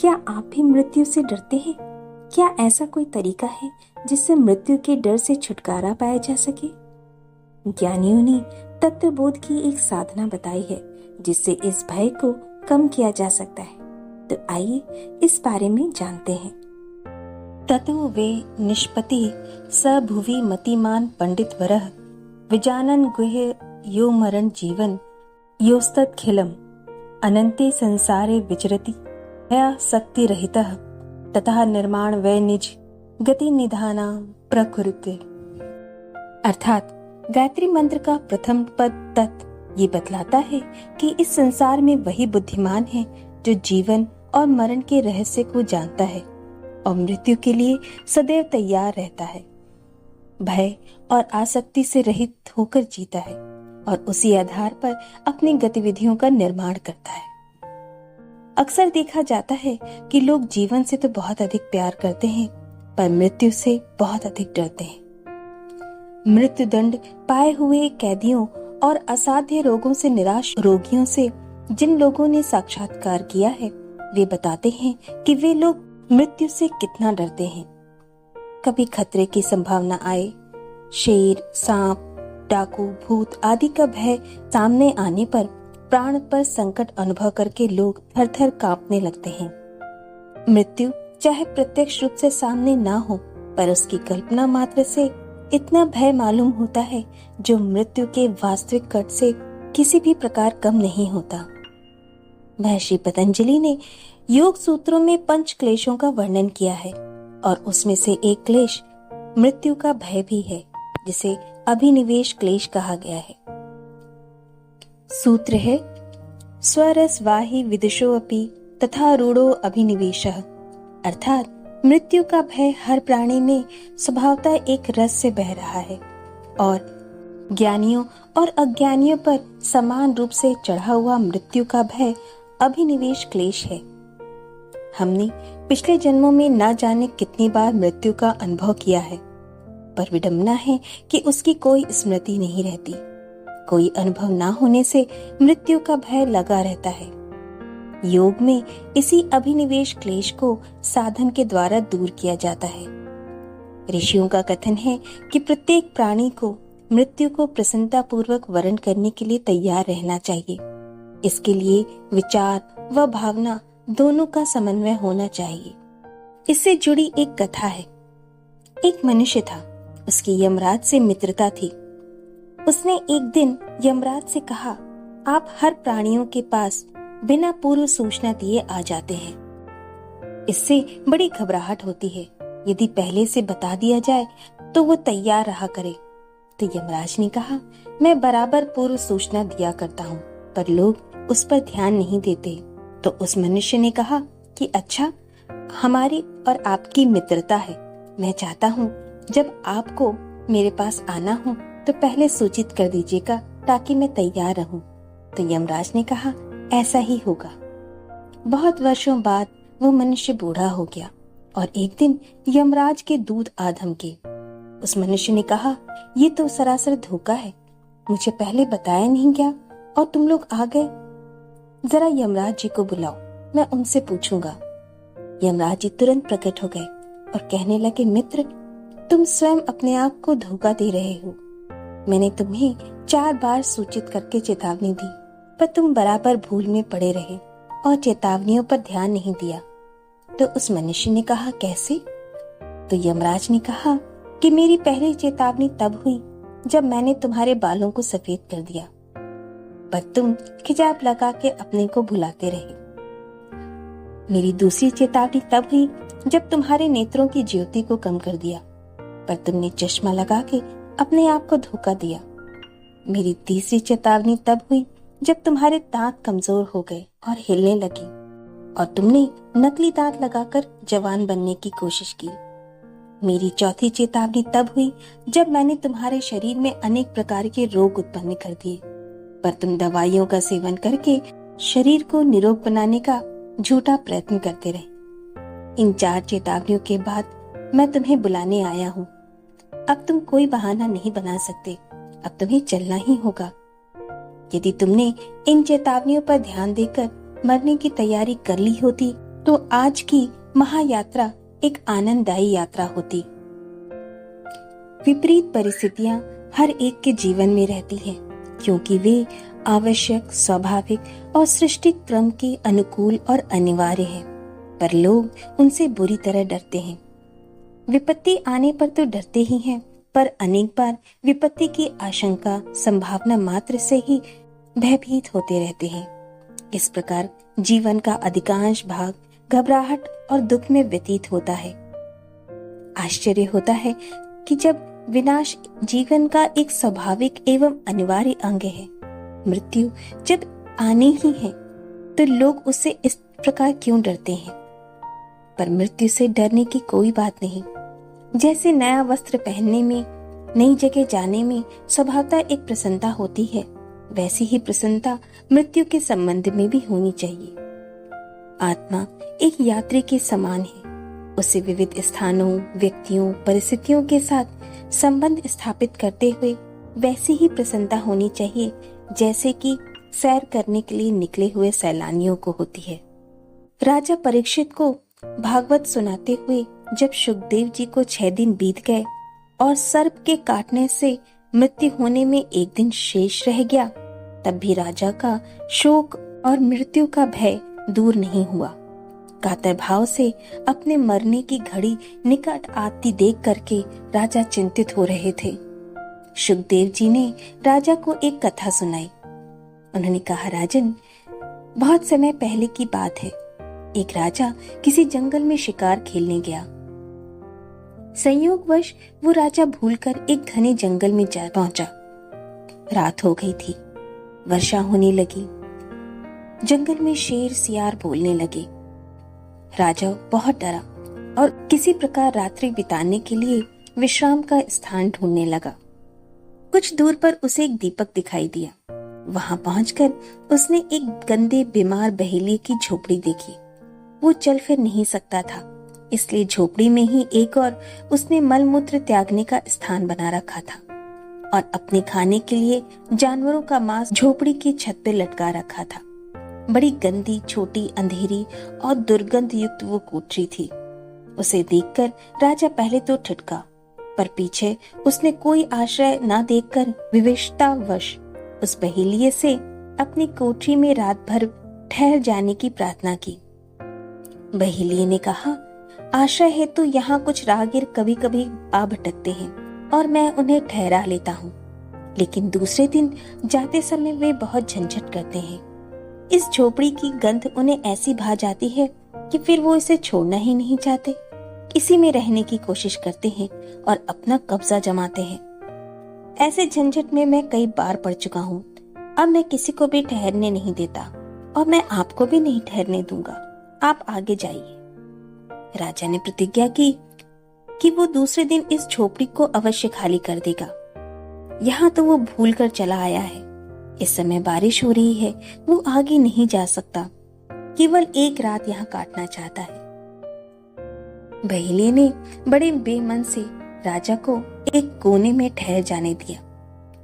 क्या आप भी मृत्यु से डरते हैं? क्या ऐसा कोई तरीका है जिससे मृत्यु के डर से छुटकारा पाया जा सके? ज्ञानियों ने तत्वबोध की एक साधना बताई है जिससे इस भय को कम किया जा सकता है। तो आइए इस बारे में जानते हैं। ततो वे निष्पति स भुवि मतिमान पंडित वरः विजानन गुह्य यो मरण जीवन योस्तत् खिलम अनंते संसारे विचरति या शक्ति रहितः ततः निर्माण वै निज गति निधाना प्रकृति। अर्थात गायत्री मंत्र का प्रथम पद तत् ये बतलाता है कि इस संसार में वही बुद्धिमान है जो जीवन और मरण के रहस्य को जानता है और मृत्यु के लिए सदैव तैयार रहता है। भय और आसक्ति से रहित होकर जीता है और उसी आधार पर अपनी गतिविधियों का निर्माण करता है। अक्सर देखा जाता है कि लोग जीवन से तो बहुत अधिक प्यार करते हैं पर मृत्यु से बहुत अधिक डरते हैं। मृत्यु दंड पाए हुए कैदियों और असाध्य रोगों से निराश रोगियों से जिन लोगों ने साक्षात्कार किया है वे बताते हैं कि वे लोग मृत्यु से कितना डरते हैं। कभी खतरे की संभावना आए, शेर, सांप, डाकू, भूत आदि का भय सामने आने पर प्राण पर संकट अनुभव करके लोग थर-थर कांपने लगते हैं। मृत्यु चाहे प्रत्यक्ष रूप से सामने ना हो पर उसकी कल्पना मात्र से इतना भय मालूम होता है जो मृत्यु के वास्तविक कट से किसी भी प्रकार कम नहीं होता। महर्षि पतंजलि ने योग सूत्रों में 5 क्लेशों का वर्णन किया है और उसमें से एक क्लेश मृत्यु का भय भी है जिसे अभिनिवेश क्लेश कहा गया है। सूत्र है स्वरस वाहि विदुषो अपि तथा रूढ़ो अभिनिवेशः। अर्थात मृत्यु का भय हर प्राणी में स्वभावतः एक रस से बह रहा है और ज्ञानियों और अज्ञानियों पर समान रूप से चढ़ा हुआ मृत्यु का भय अभिनिवेश क्लेश है। हमने पिछले जन्मों में न जाने कितनी बार मृत्यु का अनुभव किया है पर विडंबना है कि उसकी कोई स्मृति नहीं रहती। कोई अनुभव ना होने से मृत्यु का भय लगा रहता है। योग में इसी अभिनिवेश क्लेश को साधन के द्वारा दूर किया जाता है। ऋषियों का कथन है कि प्रत्येक प्राणी को मृत्यु को प्रसन्नता पूर्वक वरण करने के लिए तैयार रहना चाहिए। इसके लिए विचार व भावना दोनों का समन्वय होना चाहिए। इससे जुड़ी एक कथा है। एक मनुष्य था, उसकी यमराज से मित्रता थी। उसने एक दिन यमराज से कहा, आप हर प्राणियों के पास बिना पूर्व सूचना दिए आ जाते हैं। इससे बड़ी घबराहट होती है। यदि पहले से बता दिया जाए तो वो तैयार रहा करे। तो यमराज ने कहा, मैं बराबर पूर्व सूचना दिया करता हूँ पर लोग उस पर ध्यान नहीं देते। तो उस मनुष्य ने कहा कि अच्छा, हमारी और आपकी मित्रता है। मैं चाहता हूँ जब आपको मेरे पास आना हो तो पहले सूचित कर दीजिएगा ताकि मैं तैयार रहूं। तो यमराज ने कहा, ऐसा ही होगा। बहुत वर्षों बाद वो मनुष्य बूढ़ा हो गया और एक दिन यमराज के दूध आ धमके। उस मनुष्य ने कहा, ये तो सरासर धोखा है। मुझे पहले बताया नहीं गया और तुम लोग आ गए। जरा यमराज जी को बुलाओ, मैं उनसे पूछूंगा। यमराज जी तुरंत प्रकट हो गए और कहने लगे, मित्र, तुम स्वयं अपने आप को धोखा दे रहे हो। मैंने तुम्हें 4 बार सूचित करके चेतावनी दी पर तुम बराबर भूल में पड़े रहे और चेतावनियों पर ध्यान नहीं दिया। तो उस मनुष्य ने कहा, कैसे? तो यमराज ने कहा कि मेरी पहली चेतावनी तब हुई जब मैंने तुम्हारे बालों को सफेद कर दिया पर तुम खिजाब लगा के अपने को भुलाते रहे। मेरी दूसरी चेतावनी तब हुई जब तुम्हारे नेत्रों की ज्योति को कम कर दिया पर तुमने चश्मा लगा के अपने आप को धोखा दिया। मेरी तीसरी चेतावनी तब हुई जब तुम्हारे दांत कमजोर हो गए और हिलने लगे और तुमने नकली दांत लगाकर जवान बनने की कोशिश की। मेरी चौथी चेतावनी तब हुई जब मैंने तुम्हारे शरीर में अनेक प्रकार के रोग उत्पन्न कर दिए पर तुम दवाइयों का सेवन करके शरीर को निरोग बनाने का झूठा प्रयत्न करते रहे। इन 4 चेतावनियों के बाद मैं तुम्हें बुलाने आया हूँ। अब तुम कोई बहाना नहीं बना सकते, अब तुम्हें चलना ही होगा। यदि तुमने इन चेतावनियों पर ध्यान देकर मरने की तैयारी कर ली होती तो आज की महायात्रा एक आनंददायी यात्रा होती। विपरीत परिस्थितियां हर एक के जीवन में रहती हैं, क्योंकि वे आवश्यक, स्वाभाविक और सृष्टि क्रम के अनुकूल और अनिवार्य हैं, पर लोग उनसे बुरी तरह डरते हैं। विपत्ति आने पर तो डरते ही हैं, पर अनेक बार विपत्ति की आशंका, संभावना मात्र से ही भयभीत होते रहते हैं। इस प्रकार जीवन का अधिकांश भाग घबराहट और दुख में व्यतीत होता है। आश्चर्य होता है कि जब विनाश जीवन का एक स्वाभाविक एवं अनिवार्य अंग है, मृत्यु जब आने ही है, तो लोग उससे इस प्रकार क्यों डरते हैं? पर मृत्यु से डरने की कोई बात नहीं। जैसे नया वस्त्र पहनने में, नई जगह जाने में स्वभावतः एक प्रसन्नता होती है, वैसी ही प्रसन्नता मृत्यु के संबंध में भी होनी चाहिए। आत्मा एक यात्री के समान है। उसे विविध स्थानों, व्यक्तियों, परिस्थितियों के साथ संबंध स्थापित करते हुए वैसी ही प्रसन्नता होनी चाहिए जैसे कि सैर करने के लिए निकले हुए सैलानियों को होती है। राजा परीक्षित को भागवत सुनाते हुए जब सुखदेव जी को 6 दिन बीत गए और सर्प के काटने से मृत्यु होने में एक दिन शेष रह गया, तब भी राजा का शोक और मृत्यु का भय दूर नहीं हुआ। कातर भाव से अपने मरने की घड़ी निकट आती देख करके राजा चिंतित हो रहे थे। सुखदेव जी ने राजा को एक कथा सुनाई। उन्होंने कहा, राजन, बहुत समय पहले की बात है। एक राजा किसी जंगल में शिकार खेलने गया। संयोगवश वो राजा भूलकर एक घने जंगल में जा पहुंचा। रात हो गई थी, वर्षा होने लगी। जंगल में शेर सियार बोलने लगे। राजा बहुत डरा और किसी प्रकार रात्रि बिताने के लिए विश्राम का स्थान ढूंढने लगा। कुछ दूर पर उसे एक दीपक दिखाई दिया। वहां पहुंचकर उसने एक गंदे बीमार बहेलिए की झोपड़ी देखी। वो चल फिर नहीं सकता था, इसलिए झोपड़ी में ही एक और उसने मलमूत्र त्यागने का स्थान बना रखा था और अपने खाने के लिए जानवरों का मांस झोपड़ी की छत पे लटका रखा था। बड़ी गंदी, छोटी, अंधेरी और दुर्गंध युक्त वो कोठरी थी। उसे देखकर राजा पहले तो ठिठका, पर पीछे उसने कोई आश्रय न देखकर विवशतावश उस बहेलिए से अपनी कोठरी में रात भर ठहर जाने की प्रार्थना की। बहेलिए ने कहा, आश्रय है तो यहाँ कुछ राहगीर कभी कभी आ भटकते हैं और मैं उन्हें ठहरा लेता हूँ, लेकिन दूसरे दिन जाते समय वे बहुत झंझट करते हैं। इस झोपड़ी की गंध उन्हें ऐसी भा जाती है कि फिर वो इसे छोड़ना ही नहीं चाहते। इसी में रहने की कोशिश करते हैं और अपना कब्जा जमाते हैं। ऐसे झंझट में मैं कई बार पड़ चुका हूँ। अब मैं किसी को भी ठहरने नहीं देता और मैं आपको भी नहीं ठहरने दूंगा। आप आगे जाइए। राजा ने प्रतिज्ञा की कि वो दूसरे दिन इस झोपड़ी को अवश्य खाली कर देगा। यहाँ तो वो भूल कर चला आया है। इस समय बारिश हो रही है, वो आगे नहीं जा सकता, केवल एक रात यहाँ काटना चाहता है। बहेलिए ने बड़े बेमन से राजा को एक कोने में ठहर जाने दिया,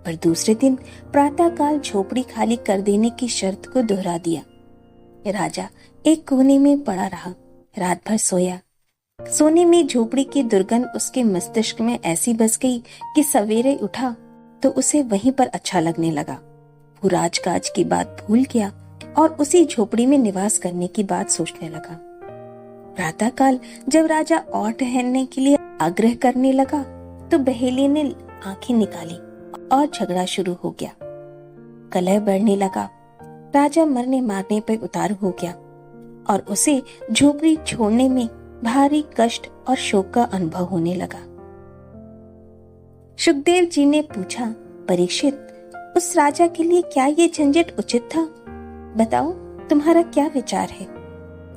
पर दूसरे दिन प्रातःकाल झोपड़ी खाली कर देने की शर्त को दोहरा दिया। राजा एक कोने में पड़ा रहा, रात भर सोया। सोने में झोपड़ी की दुर्गंध उसके मस्तिष्क में ऐसी बस गई कि सवेरे उठा तो उसे वहीं पर अच्छा लगने लगा। वो राजकाज की बात भूल गया और उसी झोपड़ी में निवास करने की बात सोचने लगा। प्रातःकाल जब राजा और ठहरने के लिए आग्रह करने लगा तो बहेलिए ने आंखें निकाली और झगड़ा शुरू हो गया। कलह बढ़ने लगा। राजा मरने मारने पर उतारू हो गया और उसे झोपड़ी छोड़ने में भारी कष्ट और शोक का अनुभव होने लगा। सुखदेव जी ने पूछा, परीक्षित, उस राजा के लिए क्या ये झंझट उचित था? बताओ, तुम्हारा क्या विचार है?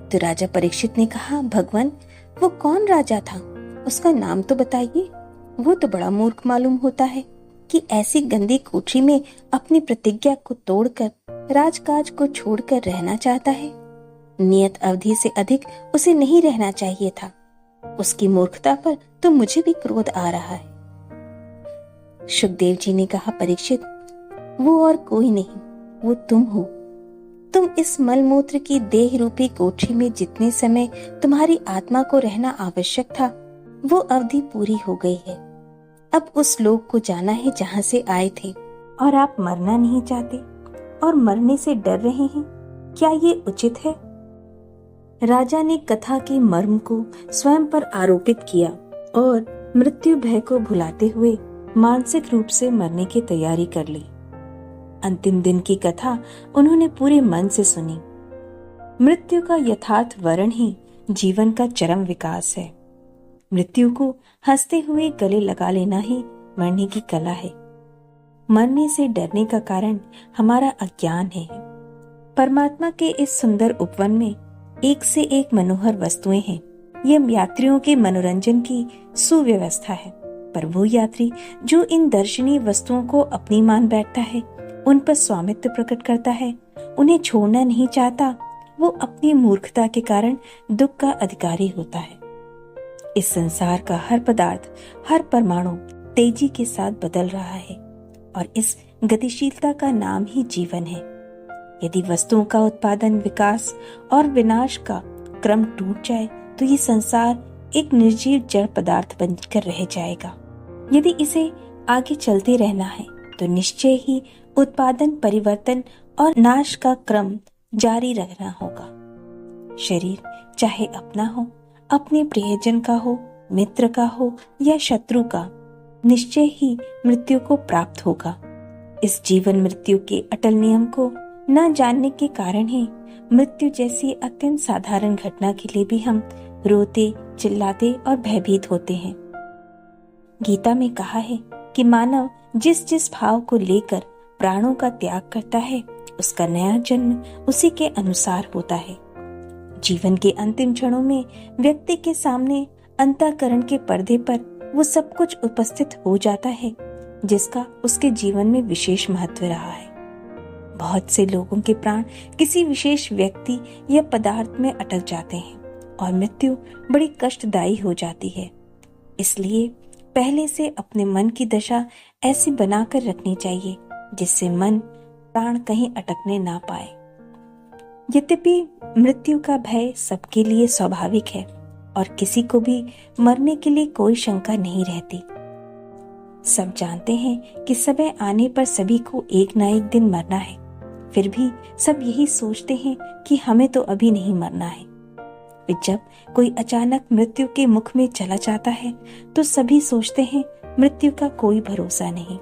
तो राजा परीक्षित ने कहा, भगवान, वो कौन राजा था? उसका नाम तो बताइए। वो तो बड़ा मूर्ख मालूम होता है कि ऐसी गंदी कोठरी में अपनी प्रतिज्ञा को तोड़कर राजकाज को छोड़कर रहना चाहता है। नियत अवधि से अधिक उसे नहीं रहना चाहिए था। उसकी मूर्खता पर तो मुझे भी क्रोध आ रहा है। सुखदेव जी ने कहा, परीक्षित, वो और कोई नहीं, वो तुम हो। तुम इस मलमूत्र की देह रूपी कोठरी में जितने समय तुम्हारी आत्मा को रहना आवश्यक था, वो अवधि पूरी हो गई है। अब उस लोक को जाना है जहाँ से आए थे, और आप मरना नहीं चाहते और मरने से डर रहे हैं। क्या ये उचित है? राजा ने कथा के मर्म को स्वयं पर आरोपित किया और मृत्यु भय को भुलाते हुए मानसिक रूप से मरने की तैयारी कर ली। अंतिम दिन की कथा उन्होंने पूरे मन से सुनी। मृत्यु का यथार्थ वर्ण ही जीवन का चरम विकास है। मृत्यु को हंसते हुए गले लगा लेना ही मरने की कला है। मरने से डरने का कारण हमारा अज्ञान है। परमात्मा के इस सुंदर उपवन में एक से एक मनोहर वस्तुएं हैं। यह यात्रियों के मनोरंजन की सुव्यवस्था है, पर वो यात्री जो इन दर्शनीय वस्तुओं को अपनी मान बैठता है, उन पर स्वामित्व प्रकट करता है, उन्हें छोड़ना नहीं चाहता, वो अपनी मूर्खता के कारण दुख का अधिकारी होता है। इस संसार का हर पदार्थ, हर परमाणु तेजी के साथ बदल रहा है और इस गतिशीलता का नाम ही जीवन है। यदि वस्तुओं का उत्पादन, विकास और विनाश का क्रम टूट जाए तो ये संसार एक निर्जीव जड़ पदार्थ बनकर रह जाएगा। यदि इसे आगे चलते रहना है तो निश्चय ही उत्पादन, परिवर्तन और नाश का क्रम जारी रखना होगा। शरीर चाहे अपना हो, अपने प्रियजन का हो, मित्र का हो या शत्रु का, निश्चय ही मृत्यु को प्राप्त होगा। इस जीवन मृत्यु के अटल नियम को न जानने के कारण ही मृत्यु जैसी अत्यंत साधारण घटना के लिए भी हम रोते, चिल्लाते और भयभीत होते हैं। गीता में कहा है कि मानव जिस जिस भाव को लेकर प्राणों का त्याग करता है, उसका नया जन्म उसी के अनुसार होता है। जीवन के अंतिम क्षणों में व्यक्ति के सामने अंतःकरण के पर्दे पर वो सब कुछ उपस्थित हो जाता है जिसका उसके जीवन में विशेष महत्व रहा है। बहुत से लोगों के प्राण किसी विशेष व्यक्ति या पदार्थ में अटक जाते हैं और मृत्यु बड़ी कष्टदायी हो जाती है। इसलिए पहले से अपने मन की दशा ऐसी बनाकर रखनी चाहिए जिससे मन प्राण कहीं अटकने ना पाए। यद्यपि मृत्यु का भय सबके लिए स्वाभाविक है और किसी को भी मरने के लिए कोई शंका नहीं रहती। सब जानते हैं कि समय आने पर सभी को एक ना एक दिन मरना है, फिर भी सब यही सोचते हैं कि हमें तो अभी नहीं मरना है। फिर जब कोई अचानक मृत्यु के मुख में चला जाता है तो सभी सोचते हैं मृत्यु का कोई भरोसा नहीं।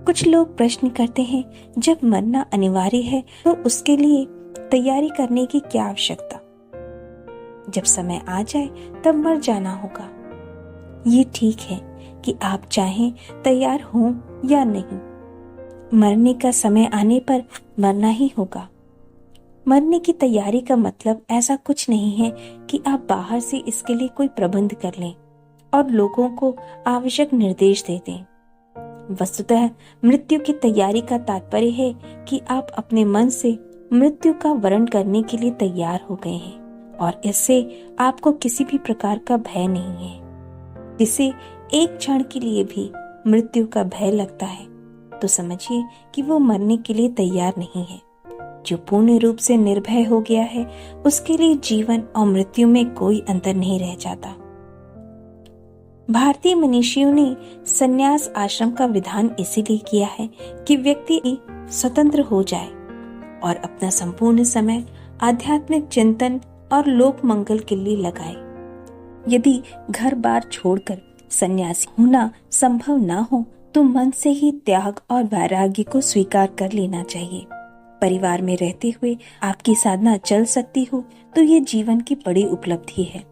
कुछ लोग प्रश्न करते हैं, जब मरना अनिवार्य है तो उसके लिए तैयारी करने की क्या आवश्यकता? जब समय आ जाए तब मर जाना होगा। ये ठीक है कि आप चाहें तैयार हों या नहीं, मरने का समय आने पर मरना ही होगा। मरने की तैयारी का मतलब ऐसा कुछ नहीं है कि आप बाहर से इसके लिए कोई प्रबंध कर लें और लोगों को आवश्यक निर्देश दे दें। वस्तुतः मृत्यु की तैयारी का तात्पर्य है कि आप अपने मन से मृत्यु का वरण करने के लिए तैयार हो गए हैं और इससे आपको किसी भी प्रकार का भय नहीं है। जिसे एक क्षण के लिए भी मृत्यु का भय लगता है तो समझिए कि वो मरने के लिए तैयार नहीं है। जो पूर्ण रूप से निर्भय हो गया है उसके लिए जीवन और मृत्यु में कोई अंतर नहीं रह जाता। भारतीय मनीषियों ने संन्यास आश्रम का विधान इसीलिए किया है कि व्यक्ति स्वतंत्र हो जाए और अपना संपूर्ण समय आध्यात्मिक चिंतन और लोक मंगल के लिए लगाए। यदि घर बार छोड़कर संन्यासी होना संभव ना हो तो मन से ही त्याग और वैराग्य को स्वीकार कर लेना चाहिए। परिवार में रहते हुए आपकी साधना चल सकती हो तो ये जीवन की बड़ी उपलब्धि है।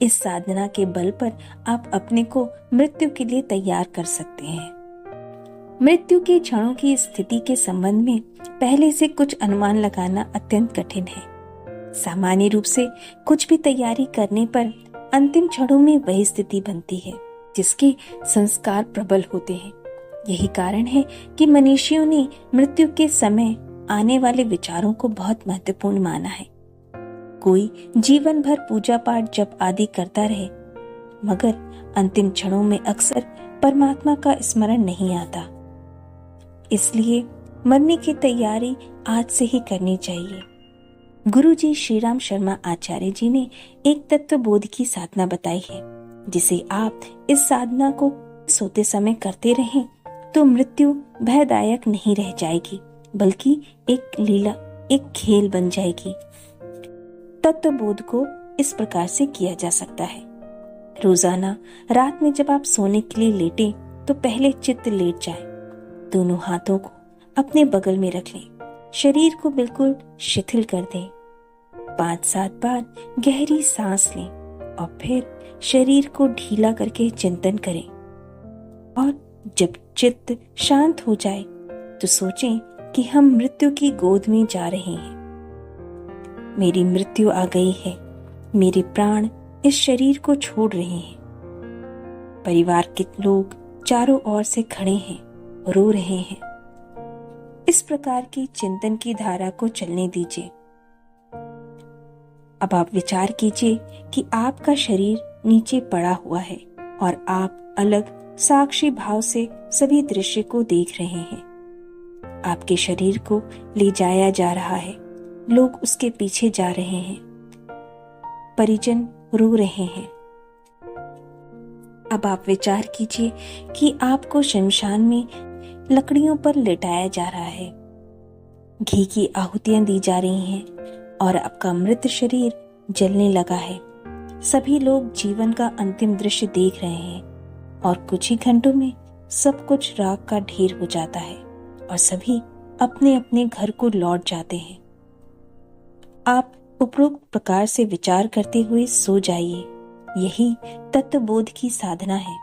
इस साधना के बल पर आप अपने को मृत्यु के लिए तैयार कर सकते हैं। मृत्यु के क्षणों की स्थिति के संबंध में पहले से कुछ अनुमान लगाना अत्यंत कठिन है। सामान्य रूप से कुछ भी तैयारी करने पर अंतिम क्षणों में वही स्थिति बनती है जिसके संस्कार प्रबल होते हैं। यही कारण है कि मनीषियों ने मृत्यु के समय आने वाले विचारों को बहुत महत्वपूर्ण माना है। कोई जीवन भर पूजा पाठ जप आदि करता रहे मगर अंतिम क्षणों में अक्सर परमात्मा का स्मरण नहीं आता। इसलिए मरने की तैयारी आज से ही करनी चाहिए। गुरु जी श्री राम शर्मा आचार्य जी ने एक तत्व बोध की साधना बताई है, जिसे आप इस साधना को सोते समय करते रहें तो मृत्यु भयदायक नहीं रह जाएगी, बल्कि एक लीला, एक खेल बन जाएगी। तत्व बोध को इस प्रकार से किया जा सकता है। रोजाना रात में जब आप सोने के लिए लेटें तो पहले चित्त लेट जाए, दोनों हाथों को अपने बगल में रख लें, शरीर को बिल्कुल शिथिल कर दें, 5-7 बार गहरी सांस लें और फिर शरीर को ढीला करके चिंतन करें। और जब चित्त शांत हो जाए तो सोचें कि हम मृत्यु की गोद में जा रहे हैं। मेरी मृत्यु आ गई है, मेरे प्राण इस शरीर को छोड़ रहे हैं। परिवार के लोग चारों ओर से खड़े हैं, रो रहे हैं। इस प्रकार की चिंतन की धारा को चलने दीजिए। अब आप विचार कीजिए कि आपका शरीर नीचे पड़ा हुआ है और आप अलग साक्षी भाव से सभी दृश्य को देख रहे हैं। आपके शरीर को ले जाया जा रहा है, लोग उसके पीछे जा रहे हैं, परिजन रो रहे हैं। अब आप विचार कीजिए कि आपको शमशान में लकड़ियों पर लिटाया जा रहा है, घी की आहुतियां दी जा रही हैं और आपका मृत शरीर जलने लगा है। सभी लोग जीवन का अंतिम दृश्य देख रहे हैं और कुछ ही घंटों में सब कुछ राख का ढेर हो जाता है और सभी अपने अपने घर को लौट जाते हैं। आप उपरोक्त प्रकार से विचार करते हुए सो जाइए। यही तत्वबोध की साधना है।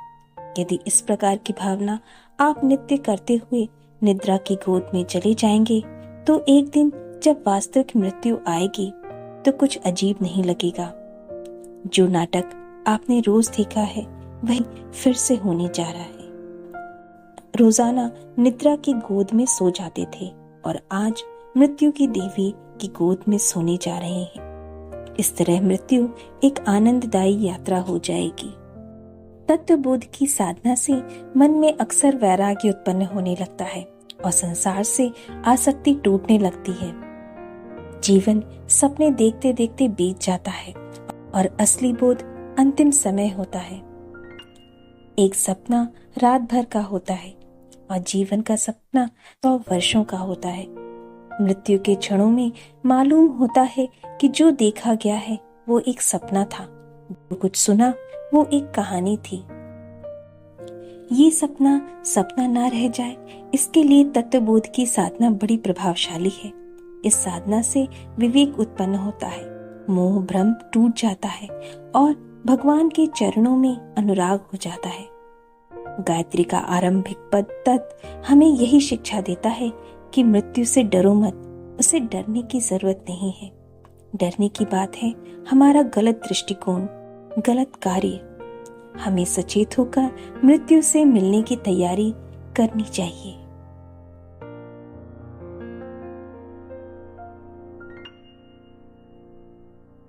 यदि इस प्रकार की भावना आप नित्य करते हुए निद्रा की गोद में चले जाएंगे तो एक दिन जब वास्तविक मृत्यु आएगी तो कुछ अजीब नहीं लगेगा। जो नाटक आपने रोज देखा है वही फिर से होने जा रहा है। रोजाना निद्रा की गोद में सो जाते थे और आज मृत्यु की देवी की गोद में सोने जा रहे हैं। इस तरह मृत्यु एक आनंददायी यात्रा हो जाएगी। तत्वबोध की साधना से मन में अक्सर वैराग्य उत्पन्न होने लगता है और संसार से आसक्ति टूटने लगती है। जीवन सपने देखते देखते बीत जाता है और असली बोध अंतिम समय होता है। एक सपना रात भर का होता है और जीवन का सपना 100 वर्षों का होता है। मृत्यु के क्षणों में मालूम होता है कि जो देखा गया है वो एक सपना था, जो कुछ सुना वो एक कहानी थी। ये सपना सपना ना रह जाए, इसके लिए तत्वबोध की साधना बड़ी प्रभावशाली है। इस साधना से विवेक उत्पन्न होता है, मोह भ्रम टूट जाता है और भगवान के चरणों में अनुराग हो जाता है। गायत्री का आरंभिक पद तत् हमें यही शिक्षा देता है कि मृत्यु से डरो मत, उसे डरने की जरूरत नहीं है। डरने की बात है हमारा गलत दृष्टिकोण, गलत कार्य। हमें सचेत होकर मृत्यु से मिलने की तैयारी करनी चाहिए।